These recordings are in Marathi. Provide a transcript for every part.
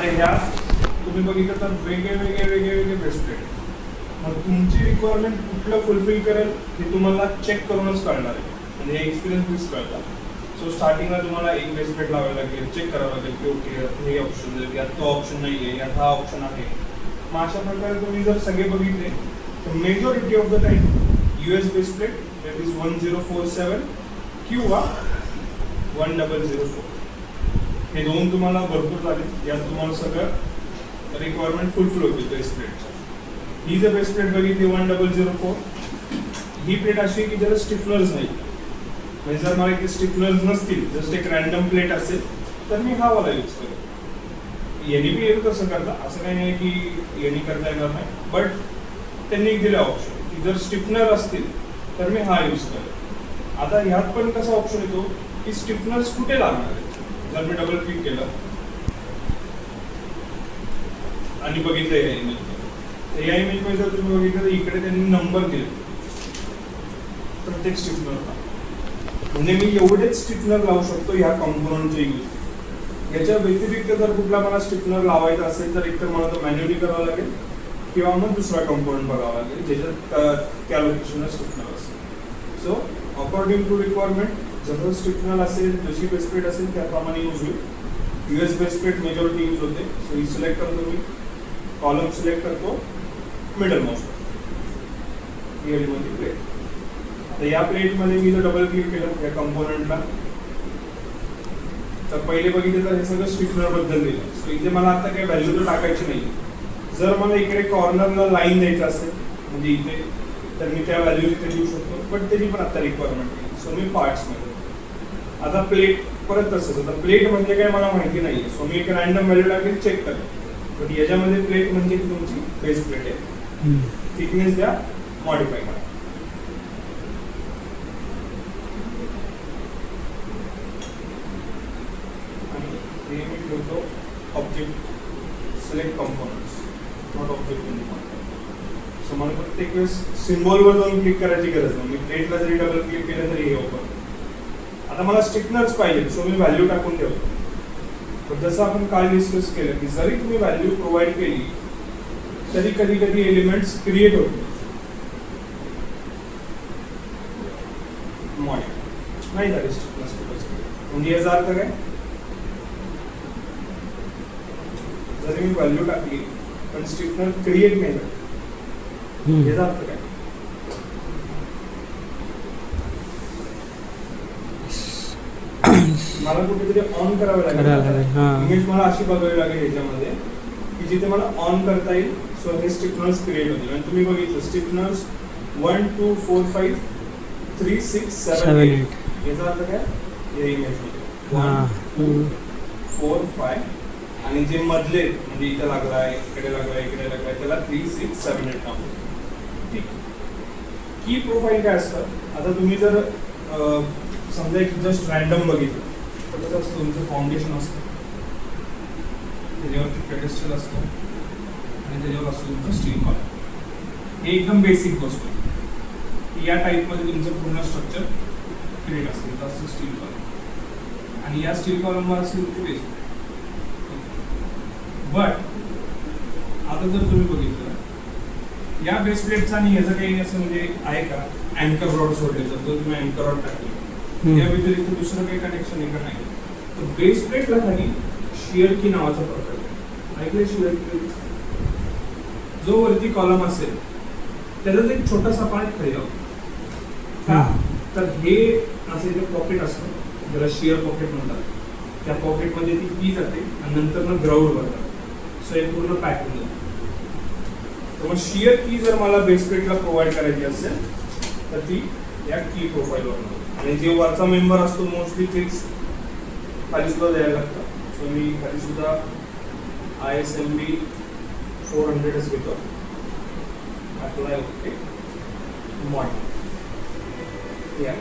आता ह्या तुम्ही बघितलं तर वेगळे बेस्टप्लेट. मग तुमची रिक्वायरमेंट कुठलं फुलफिल करेल हे तुम्हाला चेक करूनच कळणार आहे, म्हणजे हे एक्सपिरियन्स बेस कळतात. सो स्टार्टिंगला तुम्हाला एक बेसप्लेट लावायला लागेल, चेक करावं लागेल की ओके हे ऑप्शन आहे, यात तो ऑप्शन नाही आहे, यात हा ऑप्शन आहे. मग अशा प्रकारे तुम्ही जर सगळे बघितले तर majority of the time US baseplate that is 1047 किंवा 1004 हे दोन तुम्हाला भरपूर झाले. यात तुम्हाला सगळं रिक्वायरमेंट फुलफिल होते बेसप्लेटच्या. ही जर बेसप्लेट बघितली 1004, ही प्लेट अशी की ज्याला स्टिफनर्स नाही, म्हणजे जर मला इथे स्टिफनर्स नसतील, जस्ट एक रॅन्डम प्लेट असेल तर मी हा वाला यूज करेन. यांनी बी येतं तसं करता, असं काही नाही की यांनी करता येणार नाही, बट त्यांनी दिलं ऑप्शन की जर स्टिफनर असतील तर मी हा यूज करेन. आता ह्यात पण कसा ऑप्शन येतो की स्टिफनर्स कुठे लागणार आहे. जर मी डबल क्लिक केलं आणि बघितलं या इमेज, तर या इमेजमध्ये जर तुम्ही बघितलं तर इकडे त्यांनी नंबर दिले प्रत्येक स्टिफनरला, म्हणजे मी एवढेच स्टिफनर लावू शकतो ह्या कॉम्पोनंटचे यूज. याच्या व्यतिरिक्त जर कुठला मला स्टिफनर लावायचा असेल तर एकतर मला तो मॅन्युअली करावा लागेल किंवा मग दुसरा कॉम्पोनंट बघावा लागेल ज्याच्यात त्या लोकेशनला स्टिफनर असेल. सो अकॉर्डिंग टू रिक्वायरमेंट जसं स्टिफनर असेल, जशी बेसप्लेट असेल त्याप्रमाणे यूज होईल. US बेसप्लेट मेजॉरिटी यूज होते. सो ही सिलेक्ट करतो मी, कॉलम सिलेक्ट करतो, मिडल मोस्ट प्लेट. आता या प्लेटमध्ये मी जर डबल क्लिक केलं या कंपोनंटला तर पहिले बघितलं तर हे सगळं स्टिफनर बद्दल दिलं. सो इथे मला आता काही व्हॅल्यू तर टाकायची नाही. जर मला इकडे कॉर्नरला लाईन द्यायचं असेल म्हणजे इथे, तर मी त्या व्हॅल्यू इथे देऊ शकतो, बट त्याची पण आता रिक्वायरमेंट आहे. सो मी पार्ट्समध्ये आता प्लेट परत तसंच. आता प्लेट म्हणजे काय मला माहिती नाही, सो मी एक रॅन्डम व्हॅल्यू टाकेल, चेक करेल. पण याच्यामध्ये प्लेट म्हणजे की तुमची बेस प्लेट आहे, थिकनेस द्या, मॉडिफाय करा. आणि हे मी ठेवतो object select components, not object in component. So मला प्रत्येक वेळेस सिम्बॉलवर जाऊन क्लिक करायची गरज नाही. मी प्लेटला जरी डबल क्लिक केलं तरी हे ओपन. आता मला स्टिफनर्स पाहिजे, सो मी व्हॅल्यू टाकून ठेवतो. पण जसं आपण काल डिस्कस केलं की जरी तुम्ही व्हॅल्यू प्रोव्हाइड केली तरी कधी कधी एलिमेंट्स क्रिएट होते, नाही झाले स्टिफनर्स. म्हणजे याचा अर्थ काय, जरी मी व्हॅल्यू टाकली पण स्टिफनर क्रिएट नाही झालं, याचा अर्थ काय, मला कुठेतरी ऑन करावं लागेल. इमेज मला अशी बघावी लागेल याच्यामध्ये की जिथे मला ऑन करता येईल. सो हे स्टिफनर्स क्रिएट होतील. आणि तुम्ही बघितलं स्टिफनर्स 1 2 4 5 3 6 7 8. याचा अर्थ काय, या इमेजमध्ये 1 2 4 5 आणि जे मधले म्हणजे इथे लागलाय, इकडे लागलाय, इकडे लागलाय, त्याला 3 6 7 8 नाव. ठीक. की प्रोफाईल काय असतं. आता तुम्ही जर समजा एक जस्ट रॅन्डम बघितलं तर कसं असतं, तुमचं फाउंडेशन असतं, त्याच्यावरती पेडेस्टल असतो आणि त्याच्यावर असतो तुमचं स्टील कॉलम. हे एकदम बेसिक गोष्ट आहे. या टाईपमध्ये तुमचं पूर्ण स्ट्रक्चर क्रिएट असतं. तर असतं स्टील कॉलम आणि या स्टील कॉलमवर असते तुमची बेस. बट आता जर तुम्ही बघितलं या बेस प्लेटचा आणि याचं काही असं म्हणजे आहे का, अँकर रॉड सोडले तर तुम्ही अँकर रॉड टाकले, या व्यतिरिक्त दुसरं काही कनेक्शन आहे का, नाही. तर बेस प्लेटला खाली शिअर की नावाचा प्रकार आहे. ऐकले शिअर की, जो वरती कॉलम असेल त्याचाच एक छोटासा पार्ट खाली लावतो. तर हे असं इथे पॉकेट असतं ज्याला शिअर पॉकेट म्हणतात. त्या पॉकेटमध्ये ती की जाते आणि नंतर मग ग्राउंड भरतात. सो हे पूर्ण पॅक होऊन जातं. तर मग शिअर की जर मला बेस प्लेटला प्रोव्हाइड करायची असेल तर ती या की प्रोफाईलवर, आणि जे वरचा मेंबर असतो मोस्टली तेच खाली सुद्धा द्यायला लागतं. सो मी खाली सुद्धा ISMB 400च घेतो. अप्लाय ओके मॉड या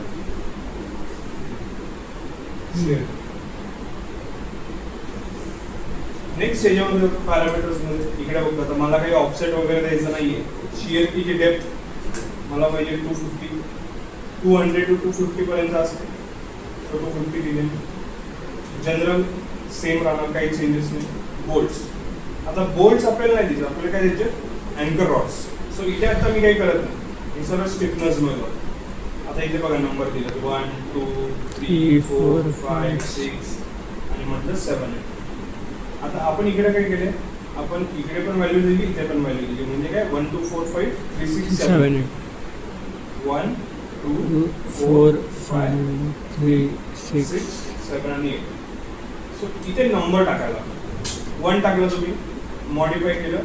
नेक्स्ट याच्यामध्ये पॅरामीटर्स मध्ये इकडे बघतो. तर मला काही ऑफसेट वगैरे द्यायचं नाहीये. शिअर कीची डेप्थ मला पाहिजे 250 200 to 250 पर्यंत असते. सो 250 दिले. जनरल सेम राहणार, काही चेंजेस नाही. बोल्ट्स. आता बोल्ट्स आपल्याला नाही द्यायचे, आपल्याला काय द्यायचे अँकर रॉड्स. सो इथे आता मी काही करत नाही, हे सर्व स्टिफनेस मिळतो. आता इथे बघा नंबर दिला 1 2 3 4 5 6 आणि म्हटलं 7. आता आपण इकडे काय केले, आपण इकडे पण व्हॅल्यू दिली, इथे पण व्हॅल्यू दिली. म्हणजे काय 1 2 4 5 3 6 7 1 2 4 5 3 6 7 आणि 8. सो इथे नंबर टाकायला 1 टाकलं, तुम्ही मॉडिफाय केलं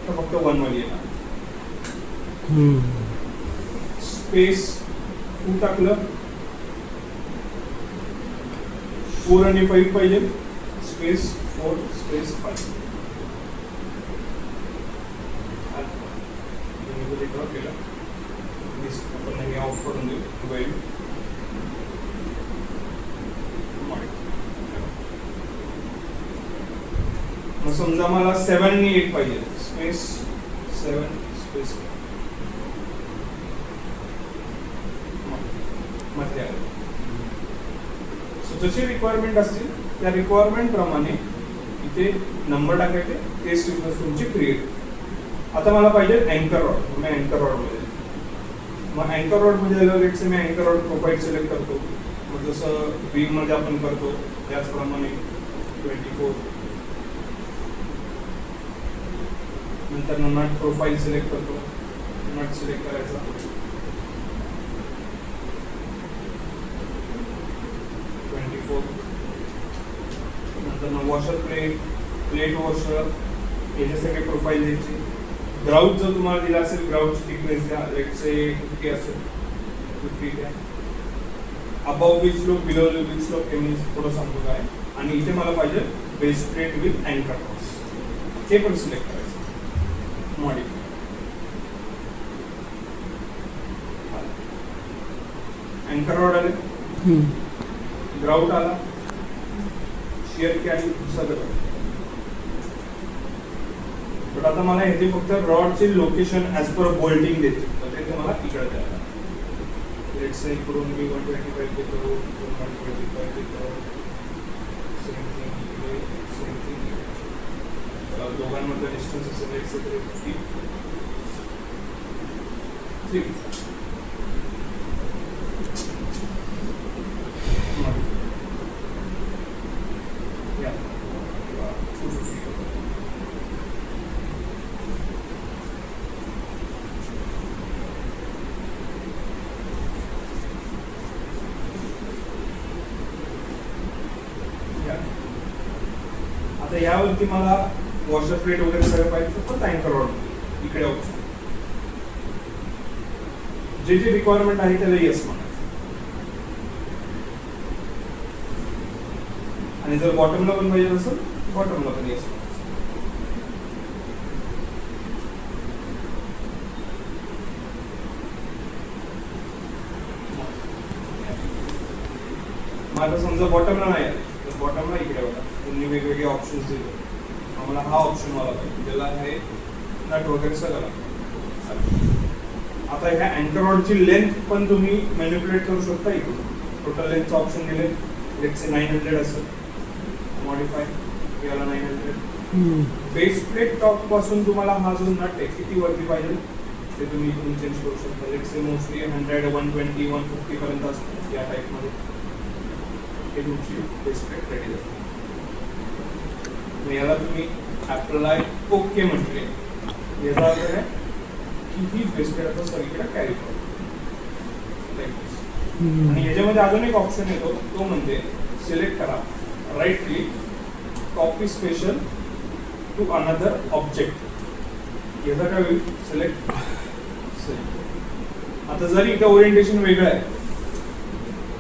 तर फक्त 1 मध्ये येणार. स्पेस 2 टाकलं, 4 आणि 5 पाहिजे, स्पेस 4 स्पेस 5. केलं आपण हे ऑफ करून देऊ. मोबाईल मग समजा मला 7 आणि 8 पाहिजे, स्पेस 7 स्पेस मध्ये आलं. सो जशी रिक्वायरमेंट असतील त्या रिक्वायरमेंट प्रमाणे इथे नंबर टाकायचे, ते स्टिफनेस तुमची क्रिएट. आता मला पाहिजे अँकर रॉड, मी अँकर रॉड मध्ये. मग अँकर रॉड मध्ये आलं, लेट्स से मी अँकर रॉड प्रोफाईल सिलेक्ट करतो. मग जसं बीम मध्ये आपण करतो त्याचप्रमाणे 24. नंतर नट प्रोफाईल सिलेक्ट करतो, नट सिलेक्ट करायचा. नंतर वॉशर प्लेट, प्लेट वॉशर, याचे सगळे प्रोफाईल द्यायची. ग्राउट जर तुम्हाला दिला असेल, ग्राउट थिकनेस द्या, लेट्स से 50 असेल 50 द्या. Above which slope, below which slope, हे मी थोडं सांगतो काय. आणि इथे मला पाहिजे बेस प्लेट विथ अँकर रॉड्स, ते पण सिलेक्ट करायचं. मॉडिफाय अँकर रॉड आले, ग्राउट आला, शिअर कॅरी सगळं. बट आता मला इथे फक्त रॉडचे लोकेशन ॲज पर बोल्टिंग देते, तर ते मला इकडे द्यायला. लेट्स से इकडून मी 125 देतो, 125 देतो. सेम थिंग दोघांमध्ये डिस्टन्स असेल लेट्स से 350. आता यावरती मला वॉशर प्लेट वगैरे सगळं पाहिजे, पण अँकर रॉड इकडे ऑप्शन. जे जे रिक्वायरमेंट आहे त्याला येस म्हणा. आणि जर बॉटमला पण पाहिजे असेल, बॉटमला पण येस. माझं समजा बॉटमला नाही आलं, तर बॉटमला इकडे बघा तुम्ही वेगवेगळे ऑप्शन्स दिले. आम्हाला हा ऑप्शन मला पाहिजे, त्याला हे नट वगैरे सगळं. आता ह्या अँकर रॉडची लेंथ पण तुम्ही मॅनिप्युलेट करू शकता. इकडून टोटल लेंथचं ऑप्शन दिले, लेट्स से 900 असेल, मॉडिफाय याला 900. बेस प्लेट टॉप पासून तुम्हाला हा जो नट आहे किती वरती पाहिजे ते तुम्ही इथून चेंज करू शकता. लेट्स से मोस्टली 100 120 150 पर्यंत असतं या टाईपमध्ये. हे तुमची बेस प्लेट रेडी झाली. याला तुम्ही अप्लाय ओके म्हटले, याचा अर्थ आहे की ही बेस प्लेट आता सगळीकडे कॅरी करतो. आणि याच्यामध्ये अजून एक ऑप्शन येतो, तो म्हणजे सिलेक्ट करा, right click, copy special to another object. याचा काय होईल, सिलेक्ट. आता जरी इथं ओरिएंटेशन वेगळं आहे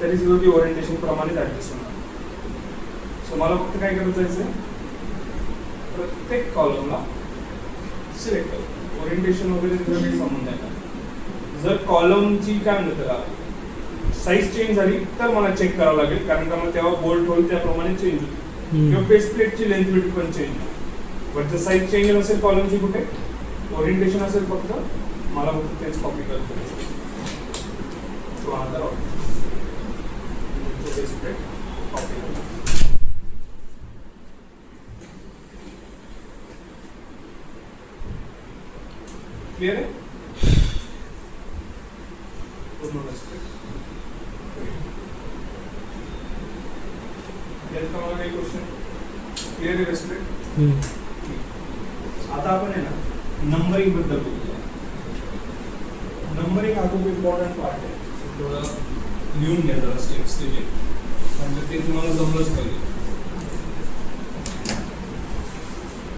तरी सुद्धा ती ओरिएंटेशन प्रमाणेच ऍडजस्ट होणार. सो मला फक्त काय करायचं आहे, प्रत्येक कॉलमला सिलेक्ट करू. ओरिएंटेशन वगैरे तिथं काही संबंध आहे. जर कॉलमची काय म्हणतात त्याला साईज चेंज झाली तर मला चेक करावं लागेल, कारण का मग तेव्हा बोल्ट होईल त्याप्रमाणे चेंज होईल. किंवा बेस प्लेटची लेंथ विड्थ पण चेंज होईल. बट जर साईज चेंज नसेल कॉलमची, कुठे ओरिएंटेशन असेल फक्त, मला फक्त तेच कॉपी करायचं. Base plate copy. क्लिअर आहे? पूर्ण रेस्पेक्ट. यात का मला काही क्वेश्चन? क्लिअर आहे रेस्पेक्ट? आता आपण आहे ना नंबरिंग बद्दल बोलूया. नंबरिंग हा खूप इम्पॉर्टंट पार्ट आहे. थोडं लिहून घ्या जरा स्टेप्स त्याचे, म्हणजे ते तुम्हाला जमलंच पाहिजे.